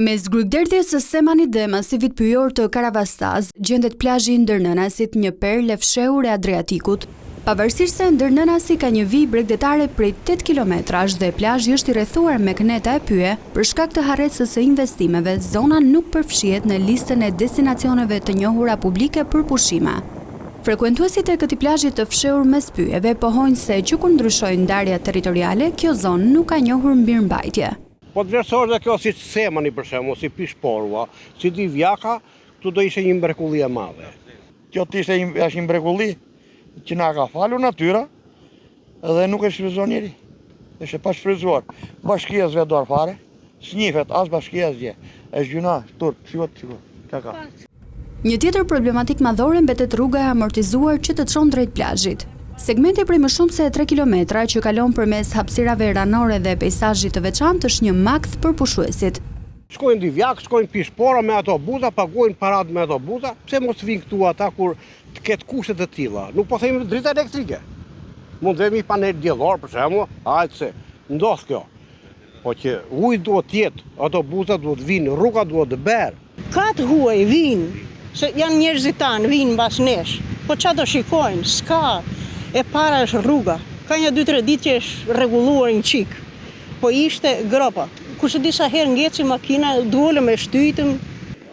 Mes grykderdhjes së Semanit dhe masivit pyjor të Karavastaz, gjendet plazhi i Ndërnënasit, një perlë e fshehur e Adriatikut. Pavarësisht se Ndërnënasi ka një vijë bregdetare prej 8 kilometrash dhe plazhi është i rrethuar me këneta e pyje, për shkak të harrecës së investimeve, zona nuk përfshihet në listën e destinacioneve të njohura publike për pushime. Frekuentuesit e këtij plazhi të fshehur mes pyjeve pohojnë se që kur ndryshojnë ndarja territoriale, kjo zonë nuk ka njohur mirëmbajtje. Po të vlerësohet dhe kjo si Semani për shembull, si Pishporua, si Divjaka, këtu do ishte një mrekulli e madhe. Kjo është një mrekulli që na ka falur natyra dhe nuk e shfrytëzon njeri. Është pa shfrytëzuar. Bashkia s've dorë fare, s'njihet as bashkia asgjë. Është gjuna turp, shikoj. Ka. Një tjetër problematik madhore mbetet rruga e amortizuar që të çon drejt plazhit. Segmenti prej më shumë se 3 kilometra që kalon përmes hapësirave ranore dhe peizazhit të veçantë është një makth për pushuesit. Shkojnë Divjak, shkojnë Pishpora me autobusa, pagojnë parat me autobusa, pse mos vinë këtu ata kur të ketë kushte të tilla? Nuk po themi dritë elektrike. Mund të vemi panel diellor për shembull, hajtë se ndodh kjo. Po që ujë duhet të jetë, autobusa duhet vinë, rruga duhet të berë. Katë huaj vinë, se janë njerëzit tanë, vinë mbas nesh. Po çfarë do shikojnë? S'ka. E para është rruga. Ka një 2-3 ditë që është rregulluar një çik. Po ishte gropa. Kurse disa herë ngeci makina, dolëm e shtytëm.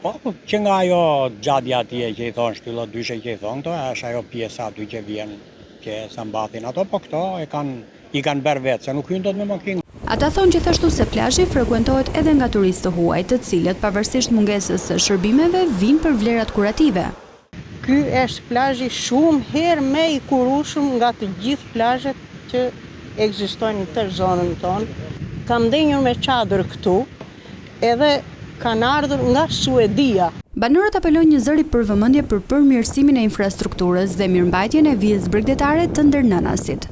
Po, që nga ajo gjatja atje që i thonë shtylla dyshe që i thonë, to është ajo pjesa aty që vjen që sa mbatin ato, po këto i kanë bërë vetë, se nuk hyn dot me makinë. Ata thonë gjithashtu se plazhi frekuentohet edhe nga turistë të huaj, të cilët pavarësisht mungesës së shërbimeve vinë për vlerat kurative. Ky është plazhi shumë herë më i kurueshëm nga të gjithë plazhet që ekzistojnë në të zonën tonë. Kam ndenjur me çadër këtu, edhe kanë ardhur nga Suedia. Banorët apelojnë një zëri për vëmendje për përmirësimin e infrastrukturës dhe mirëmbajtjen e vijës bregdetare të Ndërnënasit.